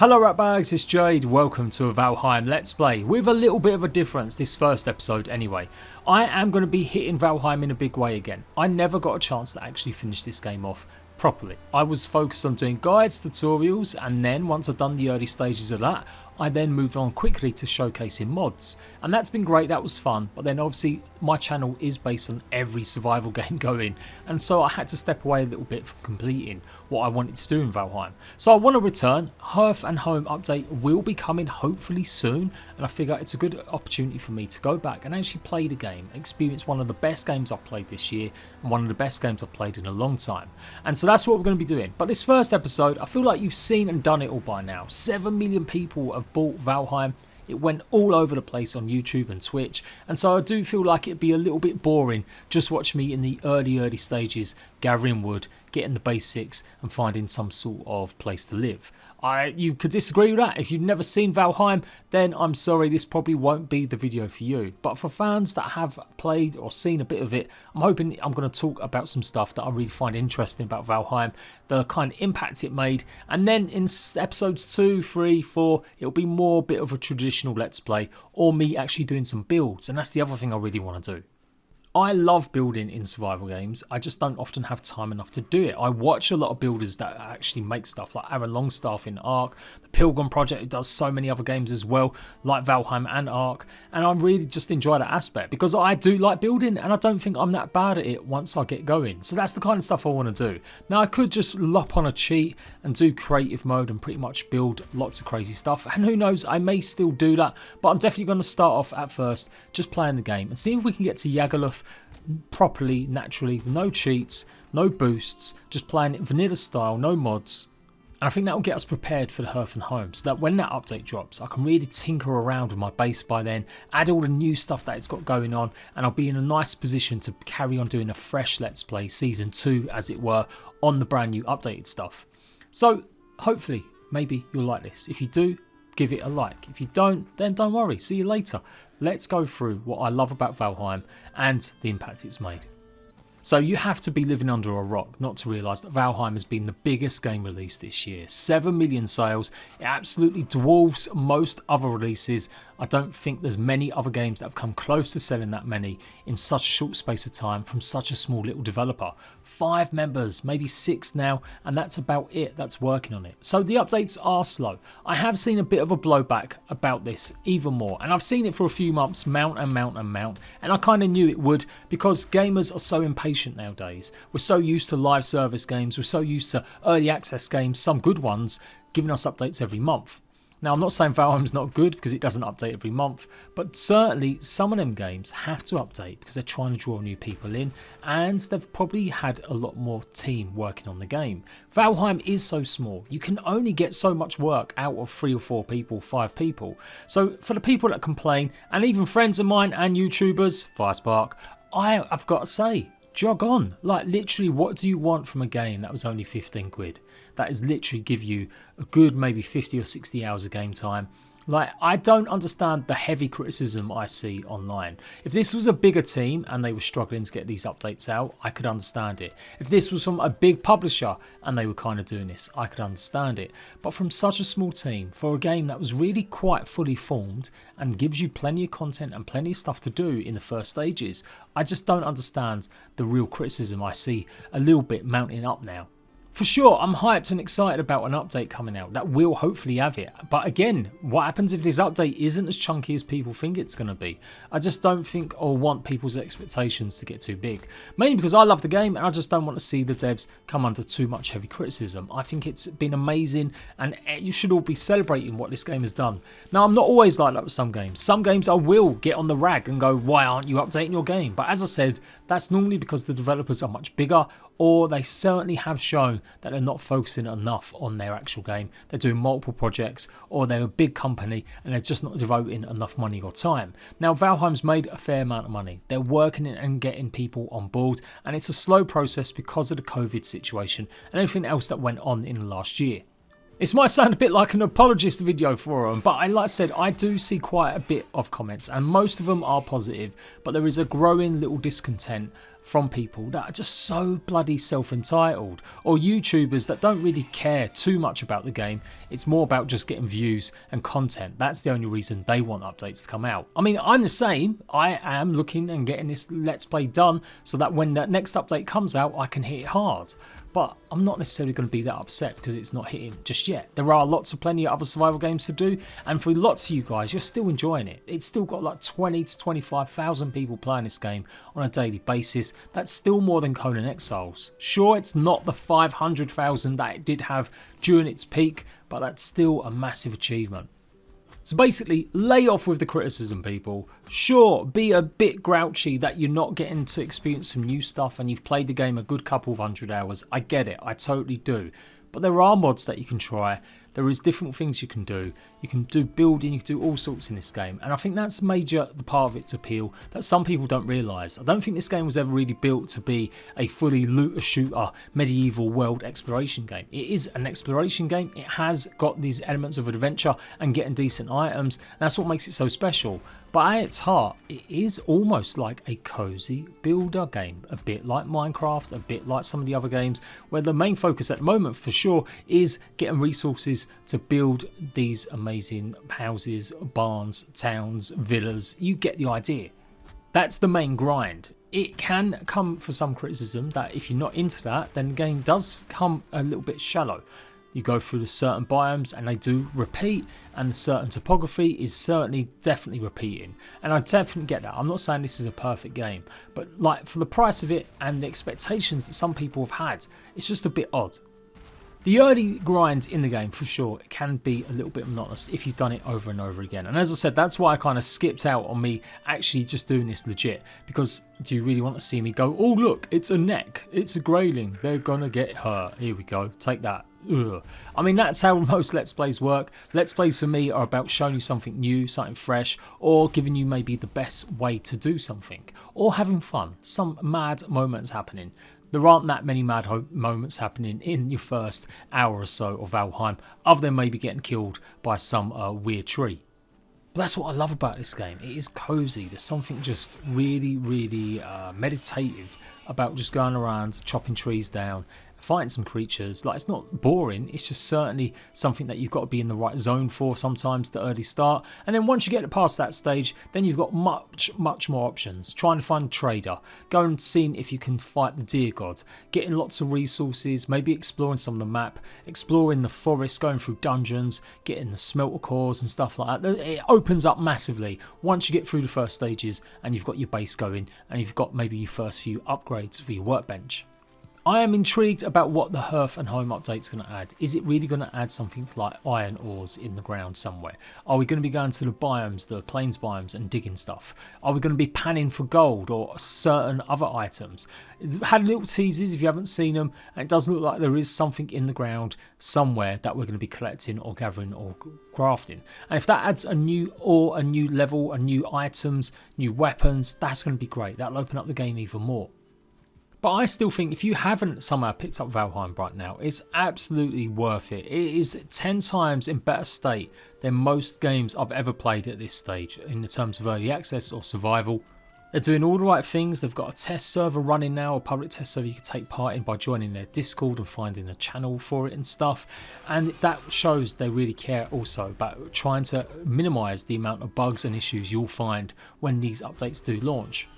Hello ratbags, it's Jade, welcome to a Valheim Let's Play, with a little bit of a difference this first episode anyway. I am going to be hitting Valheim in a big way again. I never got a chance to actually finish this game off properly. I was focused on doing guides, tutorials, and then once I'd done the early stages of that, I then moved on quickly to showcasing mods, and that's been great, that was fun. But then obviously my channel is based on every survival game going, and so I had to step away a little bit from completing what I wanted to do in Valheim. So I want to return. Hearth and Home update will be coming hopefully soon, and I figure it's a good opportunity for me to go back and actually play the game, experience one of the best games I've played this year and one of the best games I've played in a long time. And so that's what we're going to be doing. But this first episode, I feel like you've seen and done it all by now. 7 million people have bought Valheim. It went all over the place on YouTube and Twitch, and so I do feel like it'd be a little bit boring just watch me in the early stages gathering wood, getting the basics and finding some sort of place to live. You could disagree with that. If you've never seen Valheim, then I'm sorry, this probably won't be the video for you. But for fans that have played or seen a bit of it, I'm hoping I'm going to talk about some stuff that I really find interesting about Valheim, the kind of impact it made, and then in episodes 2, 3, 4, it'll be more bit of a traditional Let's Play, or me actually doing some builds, and that's the other thing I really want to do. I love building in survival games, I just don't often have time enough to do it. I watch a lot of builders that actually make stuff, like Aaron Longstaff in Ark, the Pilgrim Project who does so many other games as well, like Valheim and Ark, and I really just enjoy that aspect because I do like building and I don't think I'm that bad at it once I get going. So that's the kind of stuff I want to do. Now I could just lop on a cheat and do creative mode and pretty much build lots of crazy stuff, and who knows, I may still do that, but I'm definitely going to start off at first just playing the game and see if we can get to Yagaloth properly, naturally, no cheats, no boosts, just playing it vanilla style, no mods. And I think that will get us prepared for the Hearth and Home, so that when that update drops I can really tinker around with my base by then, add all the new stuff that it's got going on, and I'll be in a nice position to carry on doing a fresh Let's Play season 2 as it were on the brand new updated stuff. So hopefully maybe you'll like this. If you do, give it a like. If you don't, then don't worry, see you later. Let's go through what I love about Valheim and the impact it's made. So you have to be living under a rock not to realise that Valheim has been the biggest game released this year. 7 million sales, it absolutely dwarfs most other releases. I don't think there's many other games that have come close to selling that many in such a short space of time from such a small little developer. 5 members, maybe 6 now, and that's about it that's working on it. So the updates are slow. I have seen a bit of a blowback about this even more, and I've seen it for a few months mount and mount and mount, and I kind of knew it would because gamers are so impatient nowadays. We're so used to live service games, we're so used to early access games, some good ones, giving us updates every month. Now I'm not saying Valheim's not good because it doesn't update every month, but certainly some of them games have to update because they're trying to draw new people in, and they've probably had a lot more team working on the game. Valheim is so small, you can only get so much work out of 3 or 4 people, 5 people. So for the people that complain, and even friends of mine and YouTubers, Firespark, I've got to say, jog on. Like literally, what do you want from a game that was only 15 quid? That is literally give you a good maybe 50 or 60 hours of game time. Like, I don't understand the heavy criticism I see online. If this was a bigger team and they were struggling to get these updates out, I could understand it. If this was from a big publisher and they were kind of doing this, I could understand it. But from such a small team, for a game that was really quite fully formed and gives you plenty of content and plenty of stuff to do in the first stages, I just don't understand the real criticism I see a little bit mounting up now. For sure, I'm hyped and excited about an update coming out that will hopefully have it. But again, what happens if this update isn't as chunky as people think it's going to be? I just don't think or want people's expectations to get too big. Mainly because I love the game and I just don't want to see the devs come under too much heavy criticism. I think it's been amazing and you should all be celebrating what this game has done. Now, I'm not always like that with some games. Some games I will get on the rag and go, why aren't you updating your game? But as I said, that's normally because the developers are much bigger, or they certainly have shown that they're not focusing enough on their actual game. They're doing multiple projects, or they're a big company and they're just not devoting enough money or time. Now Valheim's made a fair amount of money. They're working it and getting people on board, and it's a slow process because of the COVID situation and everything else that went on in the last year. This might sound a bit like an apologist video for them, but like I said, I do see quite a bit of comments and most of them are positive, but there is a growing little discontent from people that are just so bloody self-entitled, or YouTubers that don't really care too much about the game. It's more about just getting views and content. That's the only reason they want updates to come out. I mean, I'm the same. I am looking and getting this Let's Play done so that when that next update comes out, I can hit it hard. But I'm not necessarily going to be that upset because it's not hitting just yet. There are plenty of other survival games to do, and for lots of you guys, you're still enjoying it. It's still got like 20 to 25,000 people playing this game on a daily basis. That's still more than Conan Exiles. Sure, it's not the 500,000 that it did have during its peak, but that's still a massive achievement. So basically, lay off with the criticism, people. Sure, be a bit grouchy that you're not getting to experience some new stuff and you've played the game a good couple of 100 hours. I get it, I totally do. But there are mods that you can try. There is different things you can do. You can do building, you can do all sorts in this game. And I think that's the part of its appeal that some people don't realise. I don't think this game was ever really built to be a fully looter shooter medieval world exploration game. It is an exploration game. It has got these elements of adventure and getting decent items. That's what makes it so special. But at its heart, it is almost like a cozy builder game, a bit like Minecraft, a bit like some of the other games, where the main focus at the moment for sure is getting resources to build these amazing houses, barns, towns, villas. You get the idea. That's the main grind. It can come for some criticism that if you're not into that, then the game does come a little bit shallow. You go through the certain biomes and they do repeat, and the certain topography is definitely repeating, and I definitely get that. I'm not saying this is a perfect game, but like for the price of it and the expectations that some people have had, it's just a bit odd. The early grind in the game, for sure, it can be a little bit monotonous if you've done it over and over again. And as I said, that's why I kind of skipped out on me actually just doing this legit. Because do you really want to see me go, oh look, it's a neck, it's a grayling, they're gonna get hurt. Here we go, take that. Ugh. I mean, that's how most Let's Plays work. Let's Plays for me are about showing you something new, something fresh, or giving you maybe the best way to do something, or having fun, some mad moments happening. There aren't that many mad moments happening in your first hour or so of Valheim, other than maybe getting killed by some weird tree. But that's what I love about this game. It is cozy. There's something just really, really meditative about just going around, chopping trees down, fighting some creatures. Like, it's not boring, it's just certainly something that you've got to be in the right zone for sometimes to early start. And then once you get past that stage, then you've got much more options. Trying to find a trader, going and seeing if you can fight the deer god, getting lots of resources, maybe exploring some of the map, exploring the forest, going through dungeons, getting the smelter cores and stuff like that. It opens up massively once you get through the first stages and you've got your base going and you've got maybe your first few upgrades for your workbench. I am intrigued about what the Hearth and Home update's going to add. Is it really going to add something like iron ores in the ground somewhere? Are we going to be going to the biomes, the plains biomes, and digging stuff? Are we going to be panning for gold or certain other items? It's had little teases if you haven't seen them, and it does look like there is something in the ground somewhere that we're going to be collecting or gathering or crafting. And if that adds a new ore, a new level, a new items, new weapons, that's going to be great. That'll open up the game even more. But I still think if you haven't somehow picked up Valheim right now, it's absolutely worth it. It is 10 times in better state than most games I've ever played at this stage in the terms of early access or survival. They're doing all the right things. They've got a test server running now, a public test server you can take part in by joining their Discord and finding a channel for it and stuff. And that shows they really care also about trying to minimise the amount of bugs and issues you'll find when these updates do launch.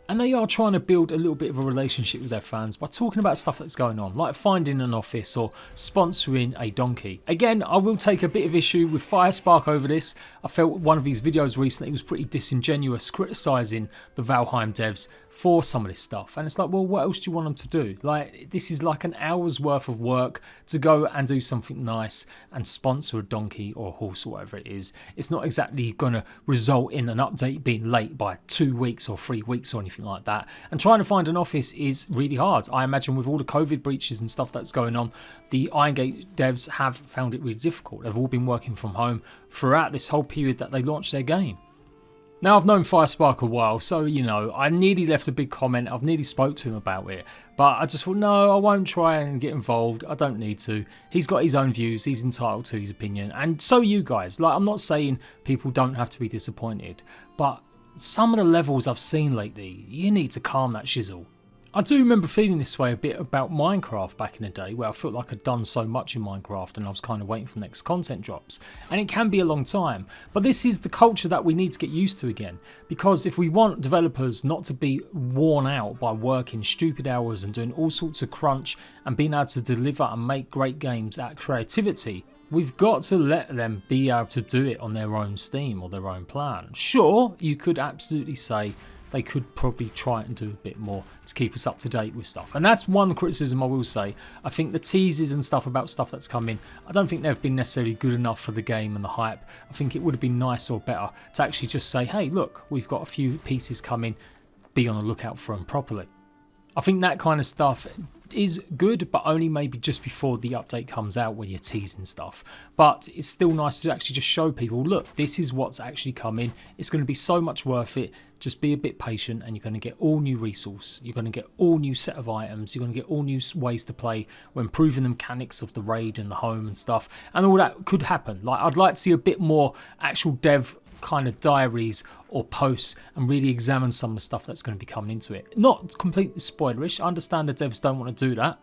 And they are trying to build a little bit of a relationship with their fans by talking about stuff that's going on, like finding an office or sponsoring a donkey. Again, I will take a bit of issue with Firespark over this. I felt one of his videos recently was pretty disingenuous, criticising the Valheim devs for some of this stuff. And it's like, well, what else do you want them to do? Like, this is like an hour's worth of work to go and do something nice and sponsor a donkey or a horse or whatever it is. It's not exactly going to result in an update being late by 2 weeks or 3 weeks or anything like that. And trying to find an office is really hard. I imagine with all the COVID breaches and stuff that's going on, the Iron Gate devs have found it really difficult. They've all been working from home throughout this whole period that they launched their game. Now, I've known Firespark a while, so, you know, I nearly left a big comment. I've nearly spoke to him about it. But I just thought, no, I won't try and get involved. I don't need to. He's got his own views. He's entitled to his opinion. And so you guys. Like, I'm not saying people don't have to be disappointed. But some of the levels I've seen lately, you need to calm that shizzle. I do remember feeling this way a bit about Minecraft back in the day, where I felt like I'd done so much in Minecraft and I was kind of waiting for the next content drops. And it can be a long time, but this is the culture that we need to get used to again. Because if we want developers not to be worn out by working stupid hours and doing all sorts of crunch and being able to deliver and make great games at creativity, we've got to let them be able to do it on their own steam or their own plan. Sure, you could absolutely say they could probably try and do a bit more to keep us up to date with stuff. And that's one criticism I will say. I think the teases and stuff about stuff that's come in, I don't think they've been necessarily good enough for the game and the hype. I think it would have been nicer or better to actually just say, hey, look, we've got a few pieces coming, be on the lookout for them properly. I think that kind of stuff is good, but only maybe just before the update comes out where you're teasing stuff. But it's still nice to actually just show people, look, this is what's actually coming. It's going to be so much worth it. Just be a bit patient and you're going to get all new resource. You're going to get all new set of items. You're going to get all new ways to play. We're improving the mechanics of the raid and the home and stuff. And all that could happen. Like, I'd like to see a bit more actual dev kind of diaries or posts and really examine some of the stuff that's going to be coming into it. Not completely spoilerish. I understand the devs don't want to do that.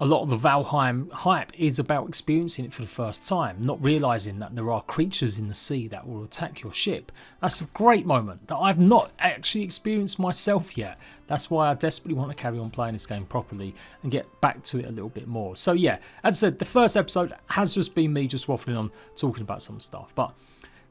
A lot of the Valheim hype is about experiencing it for the first time, not realising that there are creatures in the sea that will attack your ship. That's a great moment that I've not actually experienced myself yet. That's why I desperately want to carry on playing this game properly and get back to it a little bit more. So yeah, as I said, the first episode has just been me just waffling on, talking about some stuff. But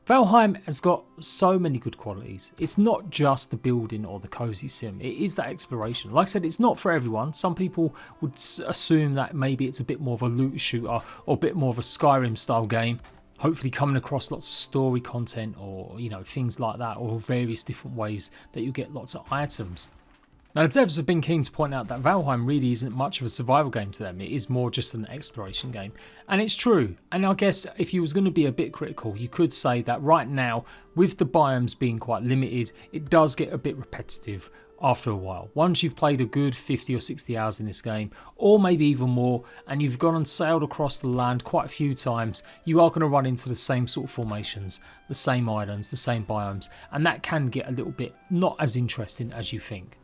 Valheim has got so many good qualities. It's not just the building or the cozy sim, it is that exploration. Like I said, it's not for everyone. Some people would assume that maybe it's a bit more of a loot shooter or a bit more of a Skyrim style game. Hopefully coming across lots of story content or, you know, things like that, or various different ways that you get lots of items. Now, the devs have been keen to point out that Valheim really isn't much of a survival game to them. It is more just an exploration game. And it's true. And I guess if you was going to be a bit critical, you could say that right now, with the biomes being quite limited, it does get a bit repetitive after a while. Once you've played a good 50 or 60 hours in this game, or maybe even more, and you've gone and sailed across the land quite a few times, you are going to run into the same sort of formations, the same islands, the same biomes, and that can get a little bit not as interesting as you think.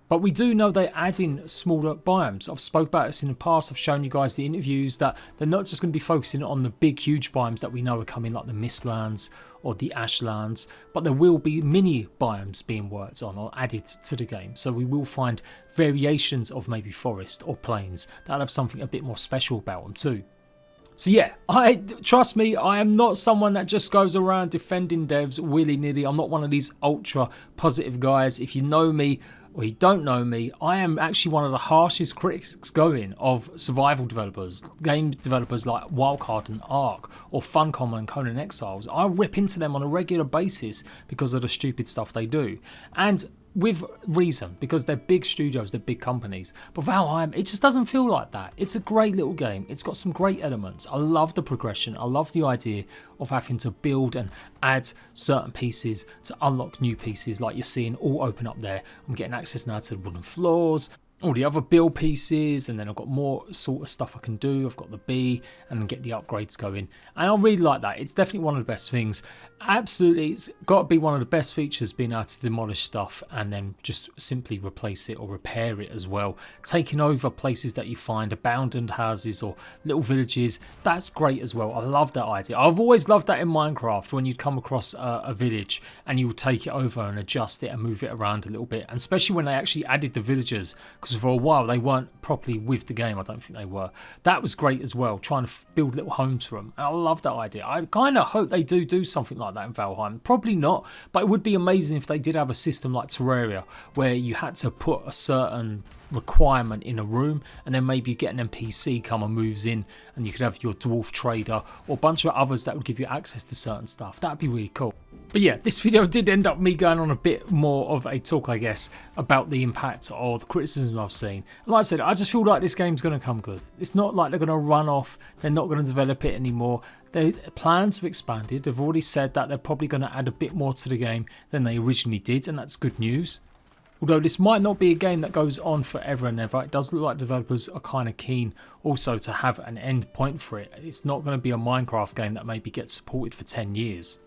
But we do know they add in smaller biomes. I've spoke about this in the past. I've shown you guys the interviews that they're not just going to be focusing on the big, huge biomes that we know are coming, like the Mistlands or the Ashlands, but there will be mini biomes being worked on or added to the game. So we will find variations of maybe forest or plains that have something a bit more special about them too. So yeah, trust me, I am not someone that just goes around defending devs willy-nilly. I'm not one of these ultra positive guys. If you know me, or you don't know me, I am actually one of the harshest critics going of survival developers, game developers like Wildcard and Ark, or Funcom and Conan Exiles. I rip into them on a regular basis because of the stupid stuff they do. And with reason, because they're big studios, they're big companies. But Valheim, it just doesn't feel like that. It's a great little game. It's got some great elements. I love the progression. I love the idea of having to build and add certain pieces to unlock new pieces, like you're seeing all open up there. I'm getting access now to the wooden floors, all the other build pieces, and then I've got more sort of stuff I can do. I've got the bee and get the upgrades going, and I really like that. It's definitely one of the best things. Absolutely, it's got to be one of the best features, being able to demolish stuff and then just simply replace it or repair it as well. Taking over places that you find, abandoned houses or little villages, that's great as well. I love that idea. I've always loved that in Minecraft, when you'd come across a village and you would take it over and adjust it and move it around a little bit, and especially when they actually added the villagers, because for a while they weren't properly with the game. I don't think they were. That was great as well, trying to build little homes for them. And I love that idea. I kind of hope they do something like that in Valheim. Probably not, but it would be amazing if they did have a system like Terraria, where you had to put a certain requirement in a room, and then maybe you get an NPC come and moves in, and you could have your dwarf trader or a bunch of others that would give you access to certain stuff. That'd be really cool. But yeah, this video did end up me going on a bit more of a talk, I guess, about the impact or the criticism I've seen. And like I said, I just feel like this game's going to come good. It's not like they're going to run off, they're not going to develop it anymore. Their plans have expanded. They've already said that they're probably going to add a bit more to the game than they originally did, and that's good news. Although this might not be a game that goes on forever and ever, it does look like developers are kind of keen also to have an end point for it. It's not going to be a Minecraft game that maybe gets supported for 10 years.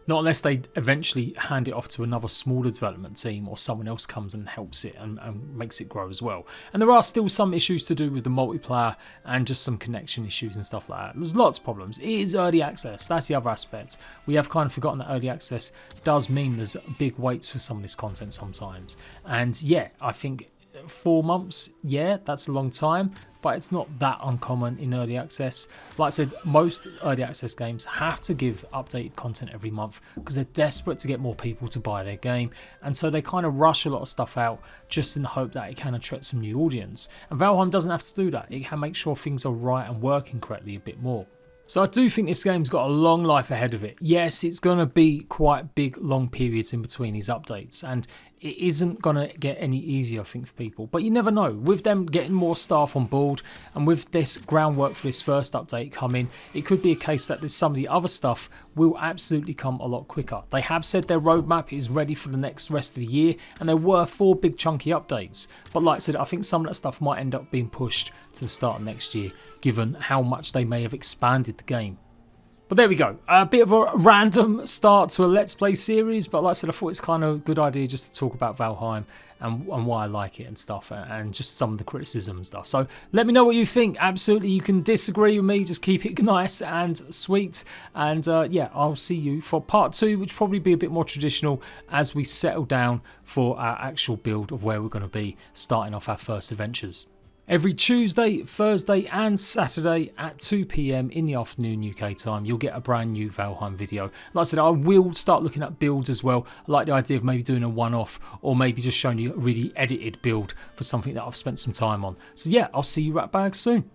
Not unless they eventually hand it off to another smaller development team or someone else comes and helps it and makes it grow as well. And there are still some issues to do with the multiplayer and just some connection issues and stuff like that. There's lots of problems. It is early access. That's the other aspect. We have kind of forgotten that early access does mean there's big waits for some of this content sometimes. And yeah, I think 4 months, yeah, that's a long time, but it's not that uncommon in early access. Like I said, most early access games have to give updated content every month because they're desperate to get more people to buy their game, and so they kind of rush a lot of stuff out just in the hope that it can attract some new audience. And Valheim doesn't have to do that. It can make sure things are right and working correctly a bit more. So I do think this game's got a long life ahead of it. Yes, it's going to be quite big, long periods in between these updates, and it isn't going to get any easier, I think, for people. But you never know. With them getting more staff on board, and with this groundwork for this first update coming, it could be a case that some of the other stuff will absolutely come a lot quicker. They have said their roadmap is ready for the rest of the year, and there were 4 big chunky updates. But like I said, I think some of that stuff might end up being pushed to the start of next year, given how much they may have expanded the game. But there we go, a bit of a random start to a Let's Play series, but like I said, I thought it's kind of a good idea just to talk about Valheim and why I like it and stuff, and just some of the criticism and stuff. So let me know what you think. Absolutely, you can disagree with me, just keep it nice and sweet. And yeah, I'll see you for part 2, which will probably be a bit more traditional as we settle down for our actual build of where we're going to be starting off our first adventures. Every Tuesday, Thursday and Saturday at 2 PM in the afternoon UK time, you'll get a brand new Valheim video. Like I said, I will start looking at builds as well. I like the idea of maybe doing a one-off, or maybe just showing you a really edited build for something that I've spent some time on. So yeah, I'll see you right back soon.